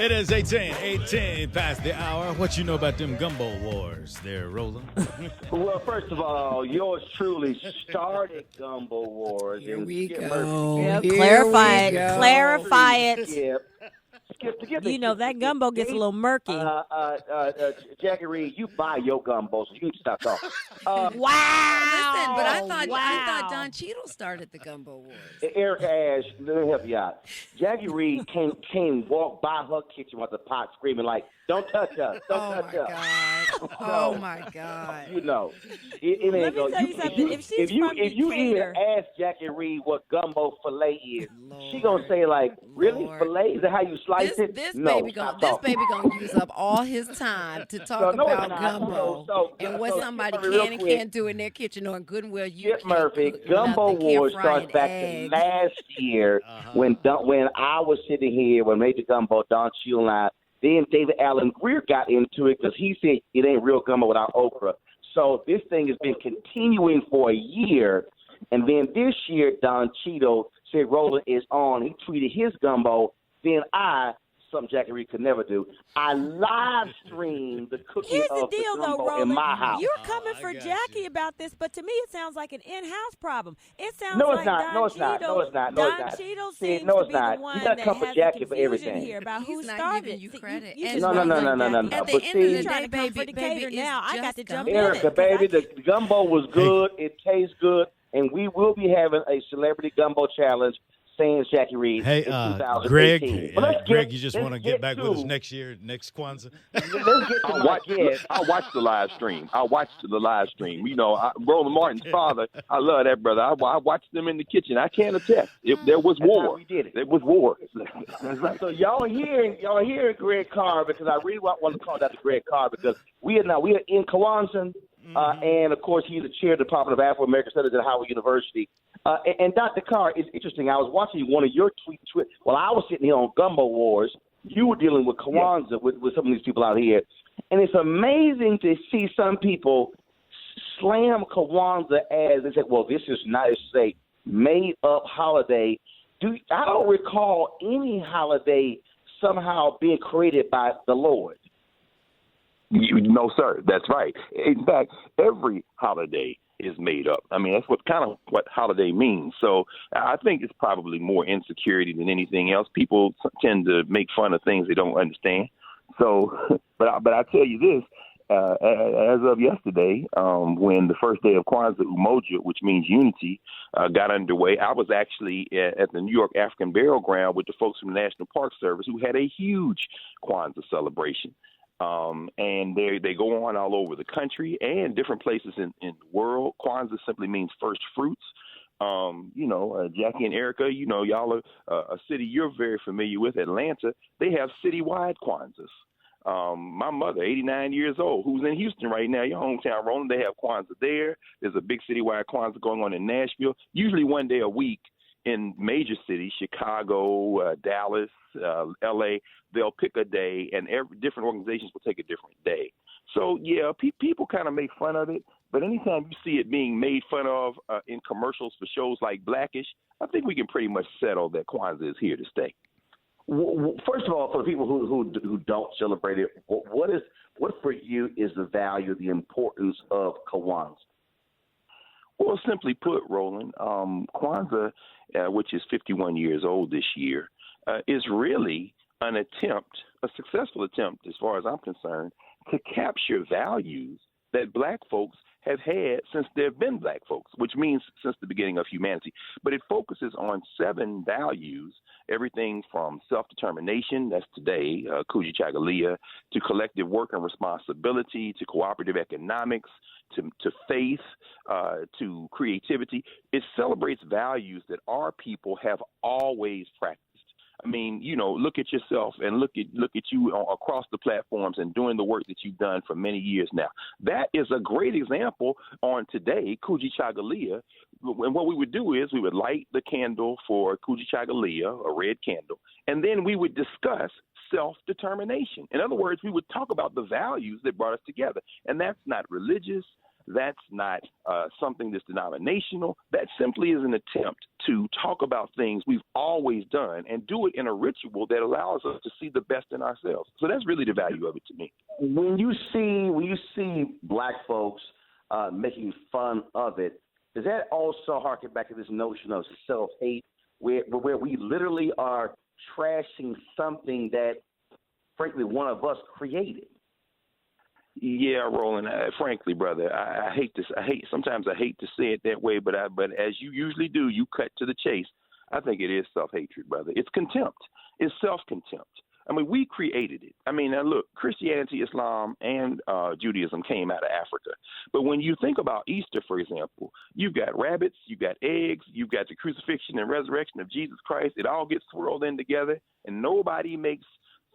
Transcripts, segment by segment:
It is 18 past the hour. What you know about them gumbo wars there, Roland? Well, first of all, yours truly started Gumbo Wars. Here and we Skip go. Murphy. Yep, Here clarify we it. go. Clarify it. Skip, together. You know that gumbo gets a little murky. Jackie Reed, you buy your gumbo, so you need to stop talking. Wow. Listen, but I thought Wow. Don Cheadle started the Gumbo Wars. Erica Ash, let me help you out. Jackie Reed came walk by her kitchen with the pot screaming like, "Don't touch us! Don't touch us!" God. Oh my God. You know, it Let ain't me go. tell you something. If she's from if you even Decatur, ask Jackie Reed what gumbo fillet is, she Lord. gonna say like, "Really, Lord. fillet? Is that how you slice it?" This No, baby stop gonna talking. use up all his time to talk No, it's about not. gumbo and what So somebody Skip Murphy, real can and quick. can't do in their kitchen, or good and well you Skip can't Murphy, cook Gumbo nothing, can't Wars fry starts an back egg. to last year when I was sitting here when Major Gumbo, Don Cheadle and I, then David Allen Greer got into it because he said it ain't real gumbo without okra. So this thing has been continuing for a year, and then this year Don Cheadle said Roland is on. He tweeted his gumbo. Then something Jackie Reed could never do, I live streamed the cooking here's the of deal, the though, gumbo Roland. in my house. You're coming I for got Jackie you. about this, but to me it sounds like an in-house problem. It sounds No, it's like not. Don No, it's not. Cheadle. No, it's not. No, it's Don not. Cheadle See, seems no, to it's be not. the You one gotta that come for has Jackie the for confusion everything. here about who He's not started. giving you credit. You And just No, want no. Jackie. At But the end see, of You the trying day, to come for baby, Decatur it's now. I got just to jump gumbo. in Erica, it, 'cause I baby, the gumbo was good. It tastes good, and we will be having a celebrity gumbo challenge. Saying Jackie Reed Hey, in 2018. Greg, But let's Greg, you just let's want to get back with us to- next year, next Kwanzaa? Let's get to my guest. I'll watch the live stream. You know, Roland Martin's father, I love that brother. I watched them in the kitchen. I can't attest. There was That's how war. we did it. There was war. So y'all hearing Greg Carr, because I really want to call that to Greg Carr, because we are in Kwanzaa, and of course he's the chair of the Department of Afro-American Studies at Howard University. And Dr. Carr, it's interesting. I was watching one of your tweets while I was sitting here on Gumbo Wars. You were dealing with Kwanzaa with some of these people out here, and it's amazing to see some people slam Kwanzaa as they say, "Well, this is not a made-up holiday." I don't recall any holiday somehow being created by the Lord. No, sir. That's right. In fact, every holiday is made up. I mean, that's what holiday means. So I think it's probably more insecurity than anything else. People tend to make fun of things they don't understand. So, but I tell you this, as of yesterday, when the first day of Kwanzaa, Umoja, which means unity, got underway, I was actually at the New York African Burial Ground with the folks from the National Park Service who had a huge Kwanzaa celebration. And they go on all over the country and different places in the world. Kwanzaa simply means first fruits. Jackie and Erica, y'all are a city you're very familiar with, Atlanta. They have citywide Kwanzaas. My mother, 89 years old, who's in Houston right now, your hometown, Roland, they have Kwanzaa there. There's a big citywide Kwanzaa going on in Nashville, usually one day a week. In major cities, Chicago, Dallas, L.A., they'll pick a day, and different organizations will take a different day. So, yeah, people kind of make fun of it, but anytime you see it being made fun of in commercials for shows like Blackish, I think we can pretty much settle that Kwanzaa is here to stay. First of all, for the people who don't celebrate it, what for you is the value, the importance of Kwanzaa? Well, simply put, Roland, Kwanzaa, which is 51 years old this year, is really a successful attempt, as far as I'm concerned, to capture values that black folks have had since there have been black folks, which means since the beginning of humanity. But it focuses on 7 values, everything from self-determination, that's today, Kujichagulia, to collective work and responsibility, to cooperative economics, to faith, to creativity. It celebrates values that our people have always practiced. I mean, look at yourself and look at you across the platforms and doing the work that you've done for many years now. That is a great example on today, Kujichagulia. And what we would do is we would light the candle for Kujichagulia, a red candle, and then we would discuss self-determination. In other words, we would talk about the values that brought us together. And that's not religious. That's not something that's denominational. That simply is an attempt to talk about things we've always done and do it in a ritual that allows us to see the best in ourselves. So that's really the value of it to me. When you see black folks making fun of it, does that also harken back to this notion of self-hate, where we literally are trashing something that, frankly, one of us created? Yeah, Roland. Frankly, brother, sometimes I hate to say it that way, but as you usually do, you cut to the chase. I think it is self-hatred, brother. It's contempt. It's self-contempt. I mean, we created it. I mean, now look, Christianity, Islam, and Judaism came out of Africa. But when you think about Easter, for example, you've got rabbits, you've got eggs, you've got the crucifixion and resurrection of Jesus Christ. It all gets swirled in together, and nobody makes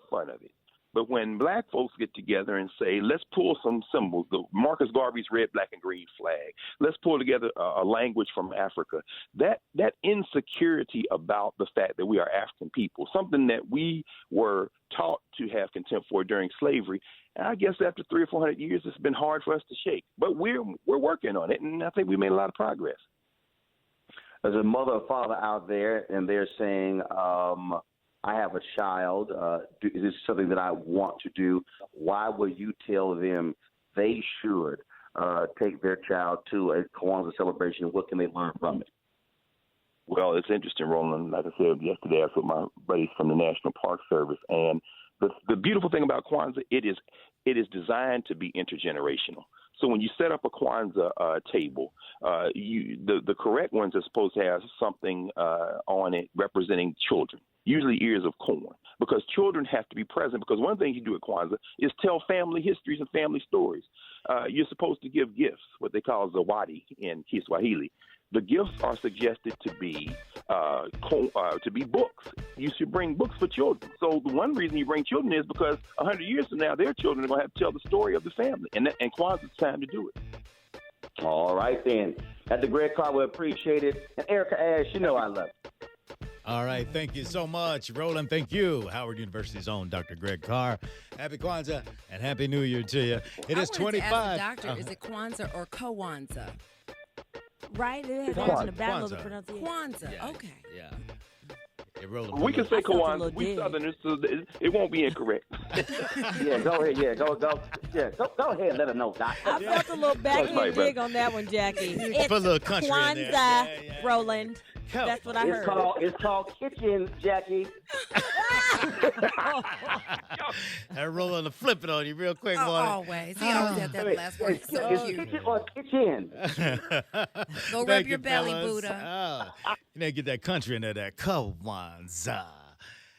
fun of it. But when black folks get together and say, let's pull some symbols, the Marcus Garvey's red, black, and green flag, let's pull together a language from Africa, that insecurity about the fact that we are African people, something that we were taught to have contempt for during slavery, and I guess after 300 or 400 years, it's been hard for us to shake. But we're working on it, and I think we made a lot of progress. There's a mother or father out there, and they're saying, I have a child. Is this something that I want to do? Why would you tell them they should take their child to a Kwanzaa celebration? What can they learn from it? Well, it's interesting, Roland. Like I said yesterday, I was with my buddies from the National Park Service, and the beautiful thing about Kwanzaa, it is designed to be intergenerational. So when you set up a Kwanzaa table, the correct ones are supposed to have something on it representing children, usually ears of corn, because children have to be present. Because one thing you do at Kwanzaa is tell family histories and family stories. You're supposed to give gifts, what they call zawadi in Kiswahili. The gifts are suggested to be books. You should bring books for children. So the one reason you bring children is because 100 years from now, their children are going to have to tell the story of the family. And Kwanzaa's time to do it. All right, then. Dr. Greg Carr, we appreciate it. And Erica Ash, you know I love you. All right, thank you so much, Roland. Thank you, Howard University's own Dr. Greg Carr. Happy Kwanzaa and Happy New Year to you. It is 25. To ask the doctor, is it Kwanzaa or Kwanzaa? Right? It has in the battle of the pronunciation. Kwanzaa, Yeah, okay. Yeah. Roland, We can say Kwanzaa. We dig. Southerners, so it won't be incorrect. Yeah, go ahead. Yeah, go ahead and let them know, Doc. I felt a little backhand right, dig on that one, Jackie. It's Put a little country in there. Kwanzaa, Yeah. Roland. Come That's what I heard. It's called kitchen, Jackie. And Roland will flip it on you real quick, Oh, boy. always. He always had that last word. It's So cute. kitchen or kitchen. Go rub Thank your you, belly, fellas. Buddha. You need to get that country in there, that Kwanzaa.